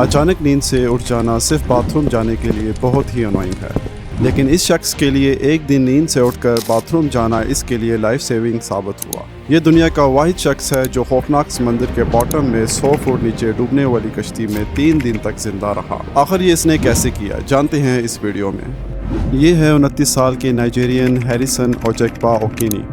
अचानक नींद से उठ जाना सिर्फ बाथरूम जाने के लिए बहुत ही अनोइंग है, लेकिन इस शख्स के लिए एक दिन नींद से उठकर बाथरूम जाना इसके लिए लाइफ सेविंग साबित हुआ। ये दुनिया का वाहिद शख्स है जो खौफनाक समंदर के बॉटम में 100 फुट नीचे डूबने वाली कश्ती में 3 दिन तक जिंदा रहा। आखिर ये इसने कैसे किया, जानते हैं इस वीडियो में। ये है 29 साल के नाइजीरियन हैरिसन ओजेक्बा ओकिनी,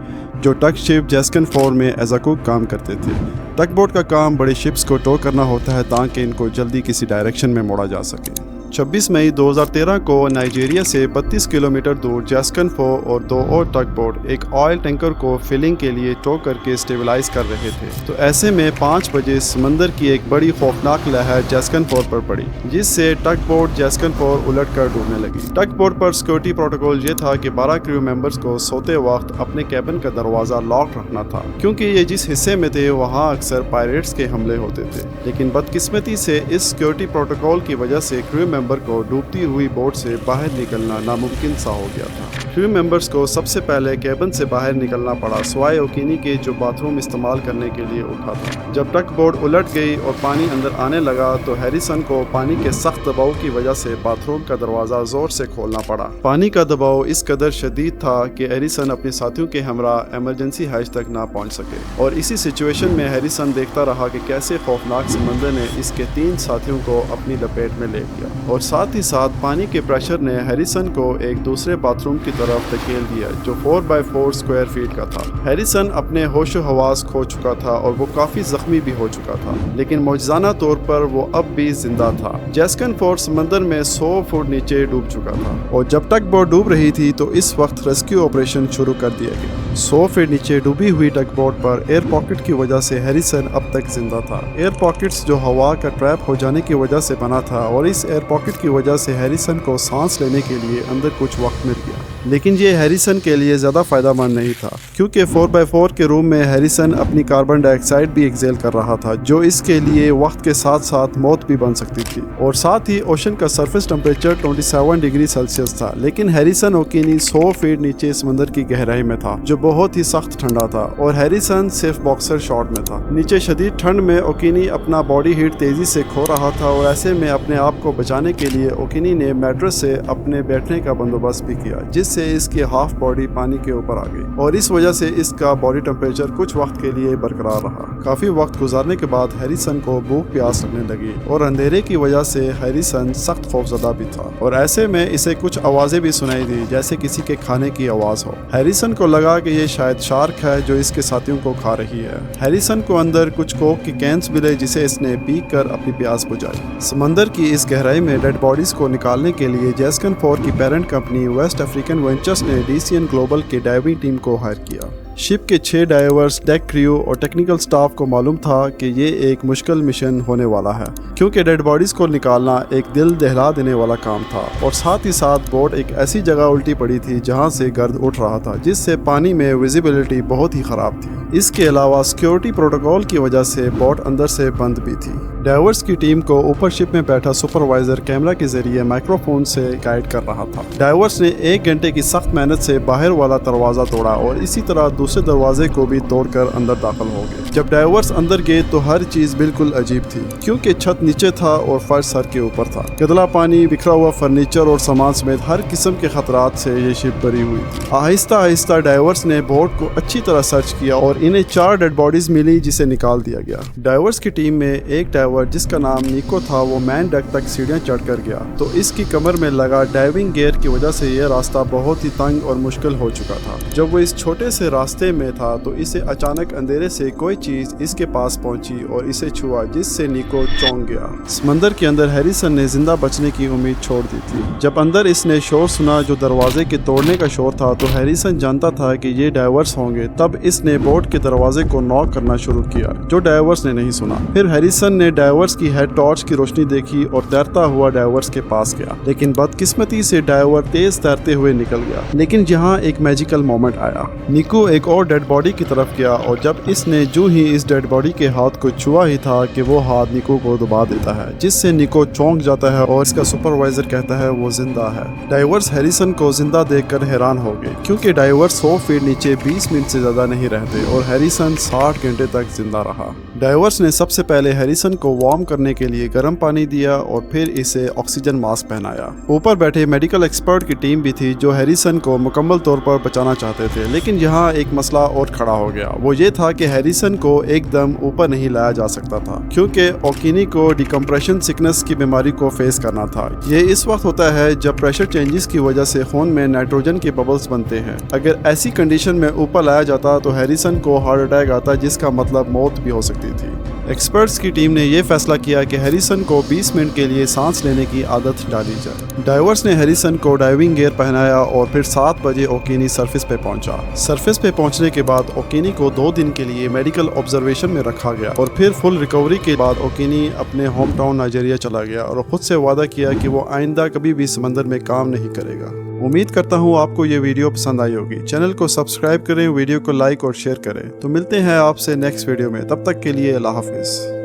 जो टग शिप जैस्कन 4 में एज अ कुक काम करते थे। टग बोट का काम बड़े शिप्स को टो करना होता है ताकि इनको जल्दी किसी डायरेक्शन में मोड़ा जा सके। 26 मई 2013 को नाइजीरिया से 32 किलोमीटर दूर जैस्कन 4 और 2 और टग बोट एक ऑयल टैंकर को फिलिंग के लिए टो करके स्टेबलाइज कर रहे थे। तो ऐसे में 5 बजे समंदर की एक बड़ी खौफनाक लहर जैस्कन 4 पर पड़ी, जिससे टग बोट जैस्कन 4 उलट कर डूबने लगी। टग बोट पर सिक्योरिटी प्रोटोकॉल ये था कि 12 क्रू मेंबर्स को सोते वक्त अपने कैबिन का दरवाजा लॉक रखना था, क्योंकि ये जिस हिस्से में थे वहाँ अक्सर पायरेट्स के हमले होते थे। लेकिन बदकिस्मती से इस सिक्योरिटी प्रोटोकॉल की वजह से क्रू मेंबर को डूबती हुई बोट से बाहर निकलना नामुमकिन सा हो गया था। क्रू मेंबर्स को सबसे पहले कैबिन से बाहर निकलना पड़ा, सिवाय ओकिनी के जो बाथरूम इस्तेमाल करने के लिए उठा था। जब टग बोट उलट गई और पानी अंदर आने लगा तो हैरिसन को पानी के सख्त दबाव की वजह से बाथरूम का दरवाजा जोर से खोलना पड़ा। पानी का दबाव इस कदर शदीद था कि हैरिसन अपने साथियों के हमरा इमरजेंसी हैच तक ना पहुंच सके, और इसी सिचुएशन में हैरिसन देखता रहा कि कैसे खौफनाक समंदर ने इसके 3 साथियों को अपनी लपेट में ले लिया, और साथ ही साथ पानी के प्रेशर ने हैरिसन को एक दूसरे बाथरूम की तरफ धकेल दिया जो 4x4 स्क्वायर फीट का था। हैरिसन अपने होशो हवास खो चुका था और वो काफी जख्मी भी हो चुका था, लेकिन मौजज़ाना तौर पर वो अब भी जिंदा था। जैस्कन 4 समंदर में 100 फुट नीचे डूब चुका था, और जब टग बोट डूब रही थी तो इस वक्त रेस्क्यू ऑपरेशन शुरू कर दिया गया। 100 फीट नीचे डूबी हुई टग बोट पर एयर पॉकेट की वजह से हैरिसन अब तक जिंदा था। एयर पॉकेट्स जो हवा का ट्रैप हो जाने की वजह से बना था, और इस एयर पॉकेट की वजह से हैरिसन को सांस लेने के लिए अंदर कुछ वक्त मिल गया। लेकिन ये हैरिसन के लिए ज़्यादा फ़ायदेमंद नहीं था, क्योंकि 4x4 के रूम में हैरिसन अपनी कार्बन डाइऑक्साइड भी एक्सेल कर रहा था, जो इसके लिए वक्त के साथ साथ मौत भी बन सकती थी। और साथ ही ओशन का सरफेस टेम्परेचर 27 डिग्री सेल्सियस था। लेकिन हैरिसन ओकिनी 100 फीट नीचे समंदर की गहराई में था, जो बहुत ही सख्त ठंडा था, और हैरिसन सिर्फ बॉक्सर शॉर्ट में था। नीचे शदीद ठंड में ओकिनी अपना बॉडी हीट तेजी से खो रहा था, और ऐसे में अपने आप को बचाने के लिए ओकिनी ने मैट्रेस से अपने बैठने का बंदोबस्त भी किया, जिससे इसकी हाफ बॉडी पानी के ऊपर आ गई, और इस वजह से इसका बॉडी टेम्परेचर कुछ वक्त के लिए बरकरार रहा। काफी वक्त गुजारने के बाद हैरिसन को भूख प्यास लगने लगी, और अंधेरे की वजह से हैरिसन सख्त खौफजदा भी था, और ऐसे में इसे कुछ आवाजें भी सुनाई दी, जैसे किसी के खाने की आवाज हो। हैरिसन को लगा कि ये शायद शार्क है जो इसके साथियों को खा रही है। हैरिसन को अंदर कुछ कोक की कैंस मिले, जिसे इसने पी कर अपनी प्यास बुझाई। समंदर की इस गहराई में डेड बॉडीज को निकालने के लिए जैस्कन 4 की parent company West African ventures ने डीसीएन ग्लोबल के डाइविंग टीम को हायर किया। शिप के 6 डाइवर्स, डेक क्रू और टेक्निकल स्टाफ को मालूम था कि ये एक मुश्किल मिशन होने वाला है, क्योंकि डेड बॉडीज को निकालना एक दिल दहला देने वाला काम था, और साथ ही साथ बोट एक ऐसी जगह उल्टी पड़ी थी जहां से गर्द उठ रहा था, जिससे पानी में विजिबिलिटी बहुत ही खराब थी। इसके अलावा सिक्योरिटी प्रोटोकॉल की वजह से बोट अंदर से बंद भी थी। डाइवर्स की टीम को ऊपर शिप में बैठा सुपरवाइजर कैमरा के जरिए माइक्रोफोन से गाइड कर रहा था। डाइवर्स ने 1 घंटे की सख्त मेहनत से बाहर वाला दरवाजा तोड़ा, और इसी तरह दूसरे दरवाजे को भी तोड़कर अंदर दाखिल हो गए। जब डाइवर्स अंदर गए तो हर चीज बिल्कुल अजीब थी, क्योंकि छत नीचे था और फर्श सर के ऊपर था। गदला पानी, बिखरा हुआ फर्नीचर और सामान समेत हर किस्म के खतरात से ये शिप भरी हुई थी। आहिस्ता आहिस्ता डाइवर्स ने बोट को अच्छी तरह सर्च किया, और इन्हें 4 डेड बॉडीज मिली, जिसे निकाल दिया गया। डाइवर्स की टीम में एक डाइवर जिसका नाम निको था, वो मैन डेक तक सीढ़ियां चढ़कर गया, तो इसकी कमर में लगा डाइविंग गियर की वजह से यह रास्ता बहुत ही तंग और मुश्किल हो चुका था। जब वो इस छोटे से रास्ते में था तो इसे अचानक अंधेरे से कोई चीज इसके पास पहुंची और इसे छुआ, जिससे निको चौंक गया। समंदर के अंदर हैरिसन ने जिंदा बचने की उम्मीद छोड़ दी थी। जब अंदर इसने शोर सुना जो दरवाजे के तोड़ने का शोर था, तो हैरिसन जानता था कि ये डाइवर्स होंगे। तब इसने बोट के दरवाजे को नॉक करना शुरू किया, जो डाइवर्स ने नहीं सुना। फिर हैरिसन ने डाइवर्स की हेड टॉर्च की रोशनी देखी और तैरता हुआ डाइवर्स के पास गया, लेकिन बदकिस्मती से डाइवर तेज तैरते हुए निकल गया। लेकिन यहाँ एक मैजिकल मोमेंट आया। निको एक और डेड बॉडी की तरफ गया, और जब इसने जो ही इस डेड बॉडी के हाथ को छुआ ही था कि वो हाथ निको को दबा देता है, जिससे निको चौंक जाता है, और इसका सुपरवाइजर कहता है वो जिंदा है। डाइवर्स हैरिसन को जिंदा देखकर हैरान हो गए, क्योंकि डाइवर्स 100 फीट नीचे 20 मिनट से ज्यादा नहीं रहते, और हैरिसन 60 घंटे तक जिंदा रहा। डाइवर्स ने सबसे पहले हैरिसन को वार्म करने के लिए गर्म पानी दिया और फिर इसे ऑक्सीजन मास्क पहनाया। ऊपर बैठे मेडिकल एक्सपर्ट की टीम भी थी जो हैरिसन को मुकम्मल तौर पर बचाना चाहते थे, लेकिन यहाँ एक मसला और खड़ा हो गया। वो ये था कि हैरिसन को एकदम ऊपर नहीं लाया जा सकता था क्योंकि ओकिनी को डिकम्प्रेशन सिकनेस की बीमारी को फेस करना था। ये इस वक्त होता है जब प्रेशर चेंजेस की वजह से खून में नाइट्रोजन के बबल्स बनते हैं। अगर ऐसी कंडीशन में ऊपर लाया जाता तो हैरिसन को हार्ट अटैक आता, जिसका मतलब मौत भी हो सकती थी। एक्सपर्ट्स की टीम ने यह फैसला किया कि हैरिसन को 20 मिनट के लिए सांस लेने की आदत डाली जाए। डाइवर्स ने हैरिसन को डाइविंग गियर पहनाया और फिर 7 बजे ओकिनी सरफेस पे पहुंचा। सरफेस पे पहुंचने के बाद ओकिनी को 2 दिन के लिए मेडिकल ऑब्जर्वेशन में रखा गया और फिर फुल रिकवरी के बाद ओकिनी अपने होम टाउन नाइजीरिया चला गया और खुद से वादा किया कि वो आइंदा कभी भी समंदर में काम नहीं करेगा। उम्मीद करता हूँ आपको ये वीडियो पसंद आई होगी। चैनल को सब्सक्राइब करें, वीडियो को लाइक और शेयर करें। तो मिलते हैं आपसे नेक्स्ट वीडियो में, तब तक के लिए अल्लाह हाफिज़।